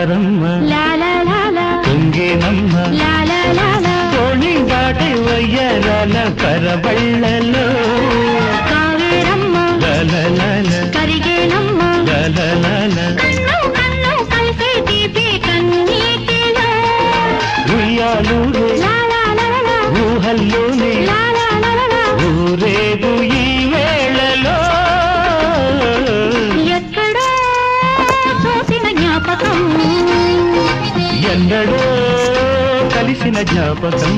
జాతరమ్మ తుంగేనమ్మ తోణి దాటి వయ్యరాల పరబళ్ళలో కావేరమ్మ కరిగేనమ్మ కలిసే దీపే కన్నీటిలో ఉయ్యాలూరే ఊహల్లోనే ఊరేగు ఈ వేళలో ఎక్కడో చూసిన జ్ఞాపకం ఎన్నడో కలిసిన జ్ఞాపకం